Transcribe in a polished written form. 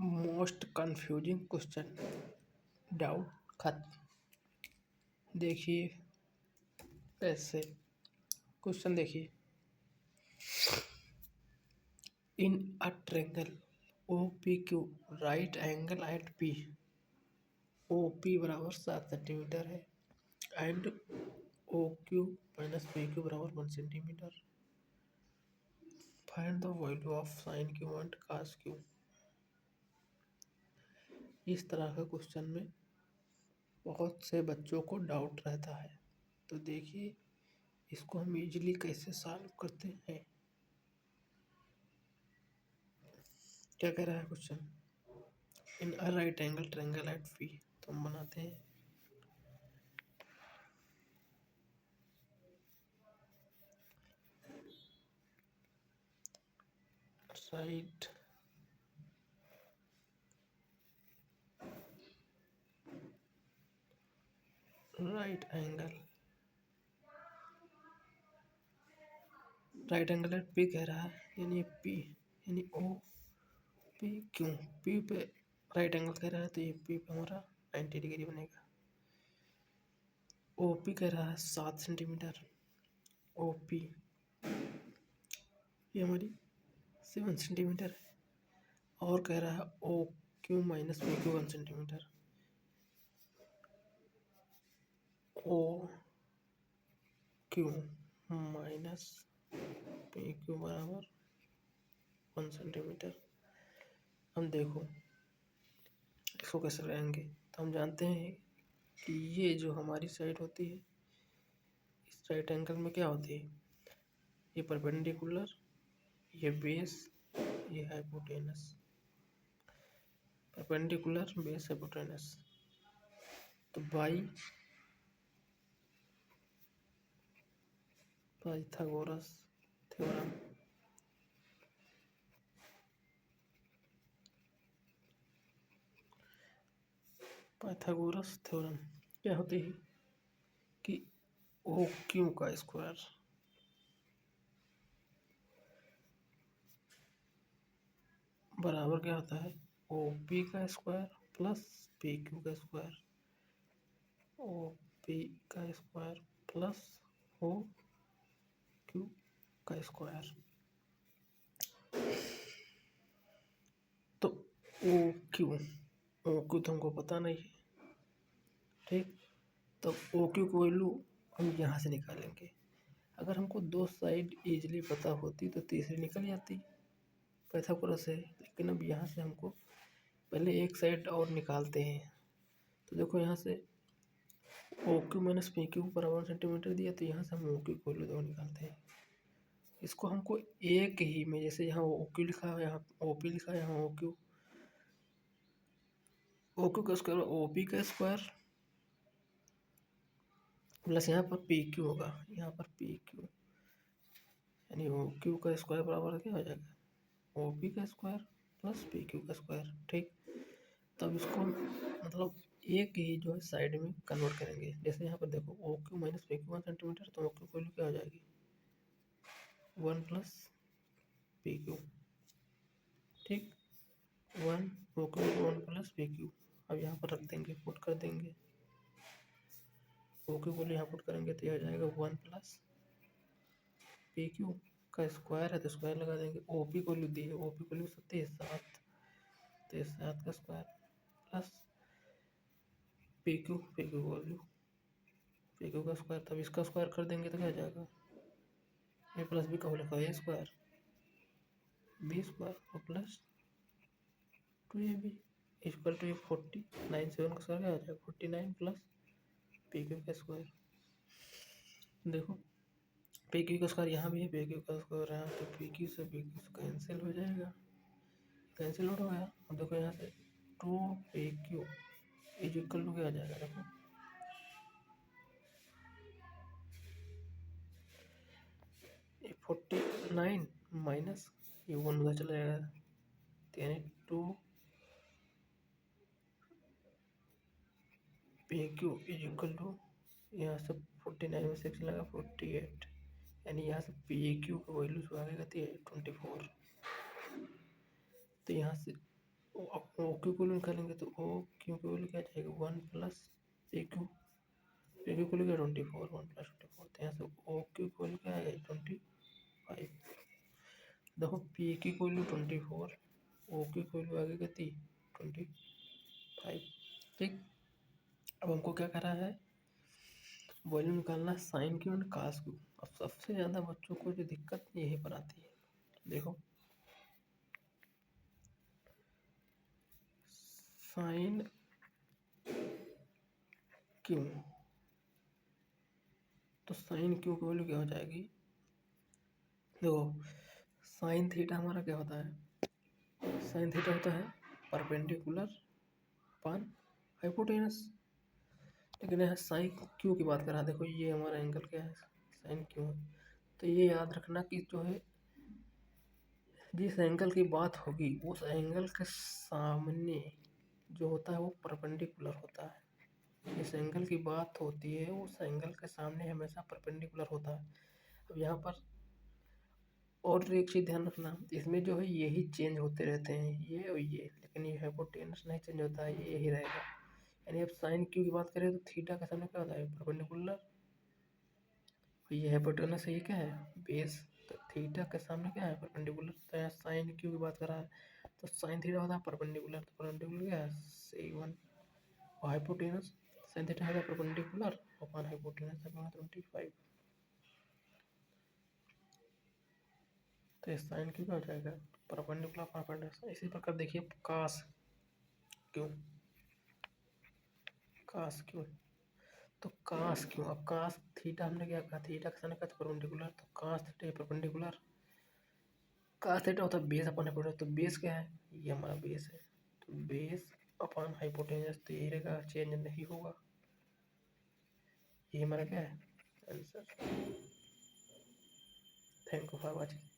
Most confusing question. Doubt खत्म। देखिए कैसे क्वेश्चन देखिए। In a triangle O P Q right angle at P. O P बराबर 7 centimetre है and O Q minus P Q बराबर 1 centimetre. Find the value of sine Q and cos Q. इस तरह का क्वेश्चन में बहुत से बच्चों को डाउट रहता है। तो देखिए इसको हम इजीली कैसे सॉल्व करते हैं। क्या कह रहा है question? In a right angle triangle at P. तो हम बनाते हैं right right angle at P कह रहा है, यानी पी यानी ओ पी क्यों पी पे राइट एंगल कह रहा है, तो ये पी पे हमारा 90 डिग्री बनेगा। ओ पी कह रहा है 7 सेंटीमीटर। ओ पी ये हमारी 7 सेंटीमीटर है। और कह रहा है O Q minus P Q 1 centimetre. O Q minus P Q बराबर 1 सेंटीमीटर। हम देखो इसको कैसे लगाएंगे। तो हम जानते हैं कि ये जो हमारी साइड होती है, इस राइट एंगल में क्या होती है, ये परपेंडिकुलर, ये बेस, ये हाइपोटेनस। Perpendicular base hypotenuse. तो बाई पाइथागोरस थ्योरम क्या होती है कि ओ क्यू का स्क्वायर बराबर क्या होता है, ओ पी का स्क्वायर प्लस पी क्यू का स्क्वायर। ओ पी का स्क्वायर प्लस ओ क्यू का स्क्वायर। तो ओ क्यू तो हमको पता नहीं है, ठीक। तो ओ क्यू की वैल्यू हम यहाँ से निकालेंगे। अगर हमको दो साइड इजीली पता होती तो तीसरी निकल जाती पाइथागोरस से, लेकिन अब यहाँ से हमको पहले एक साइड और निकालते हैं। तो देखो यहाँ से O Q minus P Q बराबर सेंटीमीटर दिया, तो यहाँ से हम ओ क्यू की वैल्यू दो निकालते हैं। इसको हमको एक ही में, जैसे यहाँ ओ क्यू लिखा है, यहाँ ओ पी लिखा है, यहाँ ओ क्यू का स्क्वायर ओ पी का स्क्वायर प्लस यहाँ पर पी क्यू होगा, यहाँ पर पी क्यू यानी ओ क्यू का स्क्वायर बराबर क्या हो जाएगा, ओ पी का स्क्वायर प्लस पी क्यू का स्क्वायर, ठीक। तब इसको मतलब एक ही जो है साइड में कन्वर्ट करेंगे। जैसे यहाँ पर देखो O Q minus P Q 1 centimetre, तो ओ क्यू की वैल्यू क्या हो जाएगी, 1 प्लस पी क्यू, ठीक। 1 O Q 1 plus P Q. अब यहाँ पर रख देंगे, पुट कर देंगे, ओ क्यू को यहाँ पुट करेंगे तो यह हो जाएगा 1 प्लस पी क्यू का स्क्वायर है, तो स्क्वायर लगा देंगे। ओ पी को दी है, ओ पी को 7 तो 7 का square plus P Q value P Q का स्क्वायर। तब इसका स्क्वायर कर देंगे तो क्या हो जाएगा, ए प्लस बी का होल का ए स्क्वायर बी स्क्वायर और प्लस 2ab इक्वल टू 49। 7 का स्क्वायर क्या हो जाएगा 49 प्लस पी क्यू का स्क्वायर। देखो पी क्यू का स्क्वायर यहाँ भी है, पी क्यू का स्क्वायर यहाँ, तो पी क्यू से कैंसिल हो जाएगा, कैंसिल आउट हो गया। अब देखो यहाँ से 2 P Q is equal to क्या आ जाएगा, देखो 49 माइनस ये 1 उधर चला जाएगा, यानी 2 P Q is equal to यहाँ से 49 में 6 लगा 48, यानी यहाँ से पी क्यू का वैल्यू जो आ गई 24। तो यहाँ से ओ क्यू को निकालेंगे तो ओ क्यू को क्या जाएगा 1 प्लस पी क्यू को क्या 24 1 प्लस 24 तो यहाँ से ओ क्यू को क्या है 25। देखो पी की वैल्यू 24 ओ की वैल्यू आगे कितनी 25। ठीक। अब हमको क्या करना है वॉल्यूम निकालना sine Q and cos Q. अब सबसे ज़्यादा बच्चों को जो दिक्कत यहीं पर आती है, देखो साइन क्यू, तो साइन क्यू की वैल्यू क्या हो जाएगी, देखो साइन थीटा हमारा क्या होता है, साइन थीटा होता है परपेंडिकुलर अपान हाइपोटेनस। लेकिन यहाँ साइन क्यू की बात करा, देखो ये हमारा एंगल क्या है साइन क्यू है, तो ये याद रखना कि जो है जिस एंगल की बात होगी उस एंगल के सामने जो होता है वो परपेंडिकुलर होता है। जिस एंगल की बात होती है उस एंगल के सामने हमेशा परपेंडिकुलर होता है। अब यहाँ पर और एक चीज़ ध्यान रखना, इसमें जो है यही चेंज होते रहते हैं ये और ये, लेकिन ये हाइपोटेनस नहीं चेंज होता है, ये यही रहेगा। यानी अब साइन क्यू की बात करें तो थीटा का सामने क्या होता है परपेंडिकुलर, ये हाइपोटेनस है, ये क्या है बेस, तो थीटा के सामने क्या है परपेंडिकुलर। तो यहाँ साइन क्यू की बात कर रहा है तो साइन थीटा होता है परपेंडिकुलर, तो परपेंडिकुलर क्या है C1 और हाइपोटेनस साइन थीटा है परपेंडिकुलर अपॉन हाइपोटेनस अपॉन 25। तो ये साइन क्यू क्या हो जाएगा परपेंडिकुलर परपेंडिकुलर। इसी प्रकार देखिए कास क्यू, कास क्यू, तो कास क्यू, अब कास थीटा हमने क्या कहा थीटा के सामने क्या परपेंडिकुलर, तो cos theta perpendicular, cos theta होता है बेस अपॉन हाइपोटेनस, तो बेस क्या है ये हमारा बेस है, तो बेस अपॉन हाइपोटेनस, तो ये रहेगा चेंज नहीं होगा, ये हमारा क्या है answer. Thank you for watching.